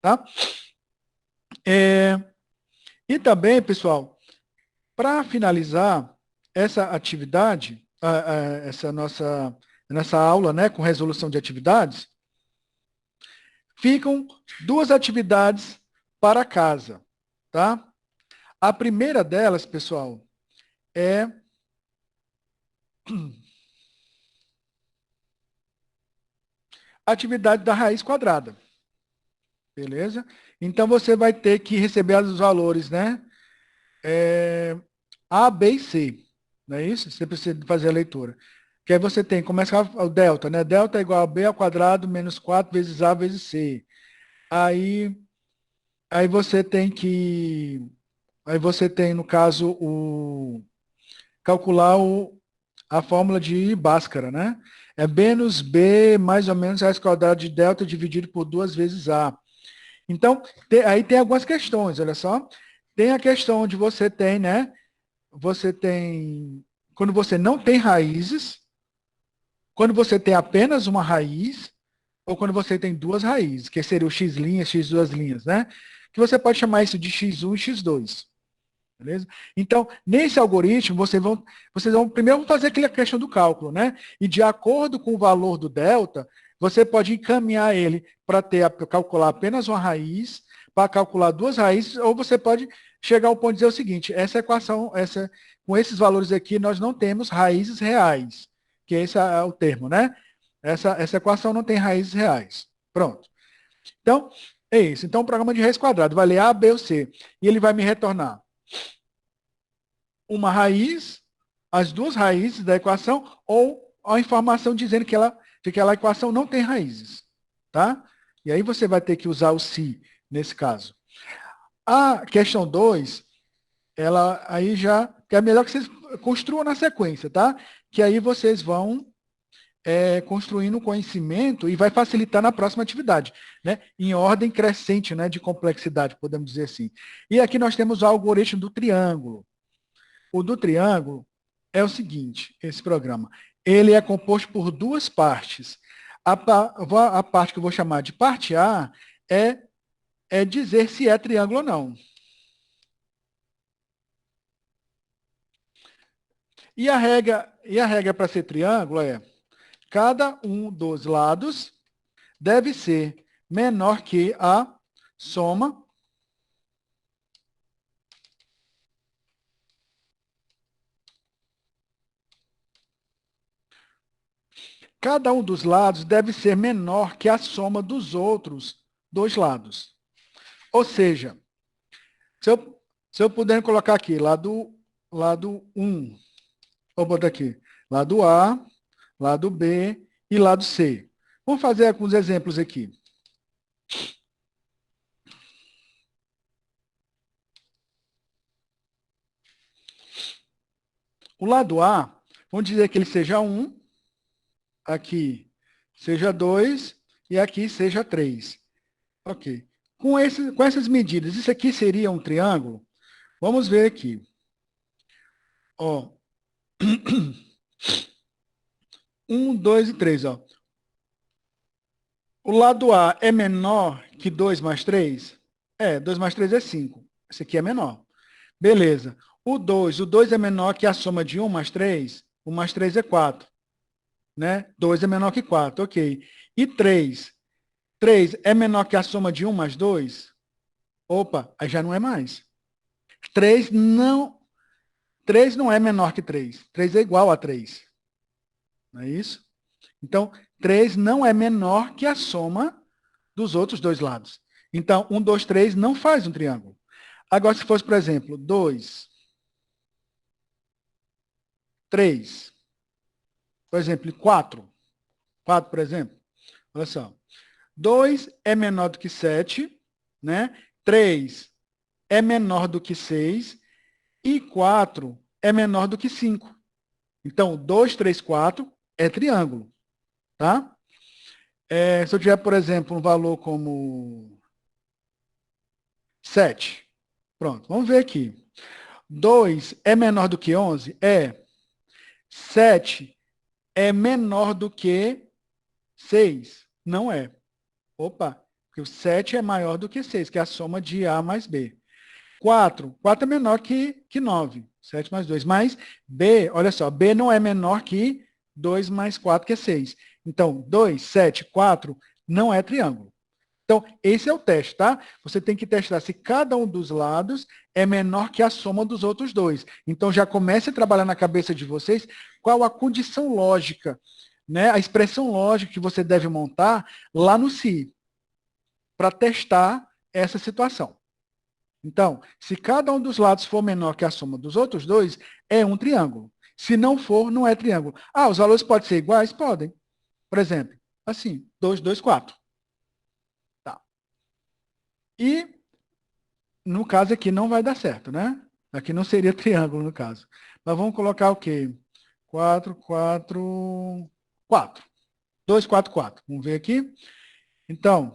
Tá? É, e também, pessoal, para finalizar essa atividade, essa nossa aula, né, com resolução de atividades, ficam duas atividades para casa, tá? A primeira delas, pessoal, é a atividade da raiz quadrada, beleza? Então, você vai ter que receber os valores, né? A, B e C, não é isso? Você precisa fazer a leitura. Que aí você tem, começa o delta, né? Delta é igual a B ao quadrado menos 4 vezes A vezes C. Aí, aí você tem que, aí você tem, no caso, calcular a fórmula de Bhaskara, né? É menos B mais ou menos a raiz quadrada de delta dividido por 2 vezes A. Então, aí tem algumas questões, olha só. Tem a questão onde você tem, né? Você tem, quando você não tem raízes, quando você tem apenas uma raiz, ou quando você tem duas raízes, que seria o x', x duas linhas, né? Que você pode chamar isso de x1 e x2. Beleza? Então, nesse algoritmo, vocês vão primeiro fazer aquela questão do cálculo, né? E de acordo com o valor do delta, você pode encaminhar ele para calcular apenas uma raiz, para calcular duas raízes, ou você pode chegar ao ponto de dizer o seguinte, essa equação, com esses valores aqui, nós não temos raízes reais, que esse é o termo, né? Essa equação não tem raízes reais. Pronto. Então, é isso. Então, o programa de raiz quadrada vai ler A, B ou C, e ele vai me retornar uma raiz, as duas raízes da equação, ou a informação dizendo que aquela equação não tem raízes. Tá? E aí você vai ter que usar o se nesse caso. A questão 2, ela aí já, que é melhor que vocês construam na sequência, tá? Que aí vocês vão construindo conhecimento e vai facilitar na próxima atividade, né? Em ordem crescente, né, de complexidade, podemos dizer assim. E aqui nós temos o algoritmo do triângulo. O do triângulo é o seguinte, esse programa. Ele é composto por duas partes. A parte que eu vou chamar de parte A é dizer se é triângulo ou não. E a regra para ser triângulo é cada um dos lados deve ser menor que a soma cada um dos lados deve ser menor que a soma dos outros dois lados. Ou seja, se eu puder colocar aqui, lado 1, vou botar aqui, lado A, lado B e lado C. Vamos fazer alguns exemplos aqui. O lado A, vamos dizer que ele seja 1, aqui seja 2 e aqui seja 3. Ok. Com essas medidas, isso aqui seria um triângulo? Vamos ver aqui. Ó, 1, 2 e 3. Ó. O lado A é menor que 2 mais 3? 2 mais 3 é 5. Esse aqui é menor. Beleza. O dois é menor que a soma de 1 mais 3? 1 mais 3 é 4. Né? 2 é menor que 4, ok. E 3? 3 é menor que a soma de 1 mais 2? Opa, aí já não é mais. 3 não, 3 não é menor que 3. 3 é igual a 3. Não é isso? Então, 3 não é menor que a soma dos outros dois lados. Então, 1, 2, 3 não faz um triângulo. Agora, se fosse, por exemplo, 2, 3, por exemplo, 4. 4, por exemplo. Olha só. 2 é menor do que 7, né? 3 é menor do que 6 e 4 é menor do que 5. Então, 2, 3, 4 é triângulo, tá? Se eu tiver, por exemplo, um valor como 7, pronto, vamos ver aqui. 2 é menor do que 11? É. 7 é menor do que 6? Não é. Opa, porque o 7 é maior do que 6, que é a soma de A mais B. 4 é menor que 9, 7 mais 2. Mas B, olha só, B não é menor que 2 mais 4, que é 6. Então, 2, 7, 4 não é triângulo. Então, esse é o teste, tá? Você tem que testar se cada um dos lados é menor que a soma dos outros dois. Então, já comece a trabalhar na cabeça de vocês qual a condição lógica, né? A expressão lógica que você deve montar lá no SI, para testar essa situação. Então, se cada um dos lados for menor que a soma dos outros dois, é um triângulo. Se não for, não é triângulo. Ah, os valores podem ser iguais? Podem. Por exemplo, assim, 2, 2, 4. Tá. E, no caso aqui, não vai dar certo, né? Aqui não seria triângulo, no caso. Mas vamos colocar o quê? 4, 4, 4. 2, 4, 4. Vamos ver aqui. Então,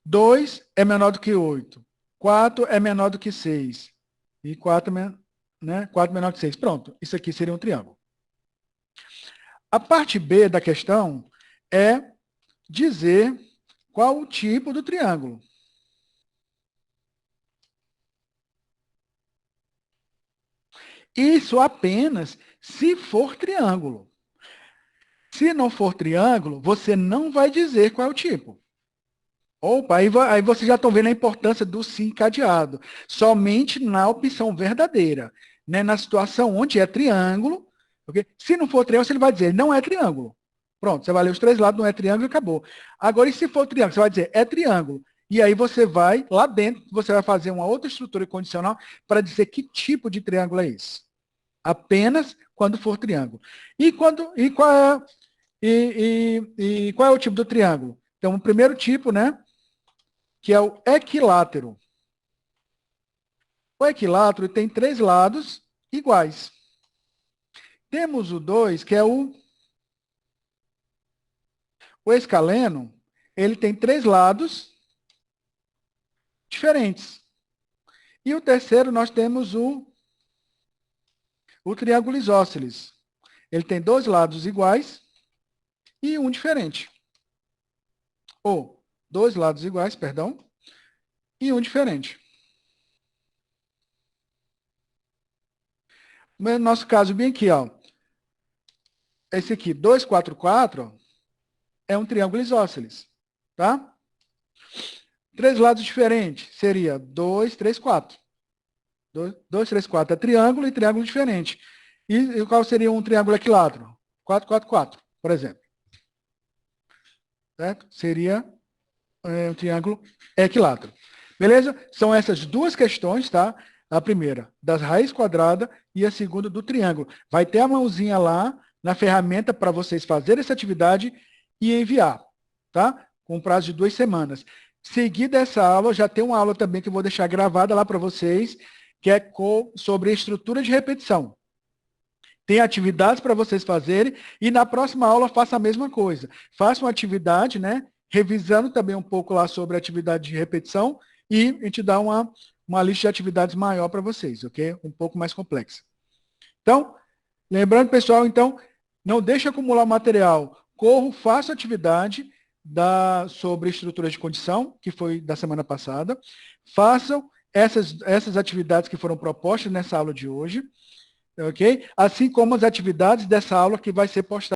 2 é menor do que 8. 4 é menor do que 6. E 4, né? 4 menor que 6. Pronto, isso aqui seria um triângulo. A parte B da questão é dizer qual o tipo do triângulo. Isso apenas se for triângulo. Se não for triângulo, você não vai dizer qual é o tipo. Opa, aí vocês já estão vendo a importância do sim encadeado. Somente na opção verdadeira. Né? Na situação onde é triângulo, okay? Se não for triângulo, você vai dizer não é triângulo. Pronto, você vai ler os três lados, não é triângulo e acabou. Agora, e se for triângulo? Você vai dizer é triângulo. E aí você vai, lá dentro, você vai fazer uma outra estrutura condicional para dizer que tipo de triângulo é esse. Apenas quando for triângulo. E qual é o tipo do triângulo? Então, o primeiro tipo, né? Que é o equilátero. O equilátero tem três lados iguais. Temos o 2, que é o escaleno, ele tem três lados diferentes. E o terceiro, nós temos o triângulo isósceles. Ele tem dois lados iguais e um diferente. Ou, dois lados iguais, perdão, e um diferente. No nosso caso, bem aqui, ó, esse aqui, 2, 4, 4, é um triângulo isósceles, tá? Três lados diferentes seria 2, 3, 4. 2, 3, 4 é triângulo e triângulo diferente. E qual seria um triângulo equilátero? 4, 4, 4, por exemplo. Certo? Seria um triângulo equilátero. Beleza? São essas duas questões, tá? A primeira, das raízes quadradas, e a segunda, do triângulo. Vai ter a mãozinha lá na ferramenta para vocês fazerem essa atividade e enviar, tá? Com prazo de 2 semanas. Seguida essa aula, já tem uma aula também que eu vou deixar gravada lá para vocês, que é sobre estrutura de repetição. Tem atividades para vocês fazerem e na próxima aula faça a mesma coisa. Faça uma atividade, né? Revisando também um pouco lá sobre a atividade de repetição e a gente dá uma lista de atividades maior para vocês, ok? Um pouco mais complexa. Então, lembrando, pessoal, então, não deixe acumular material. Corro, faça atividade sobre estruturas de condição, que foi da semana passada. Façam essas atividades que foram propostas nessa aula de hoje, ok? Assim como as atividades dessa aula que vai ser postada.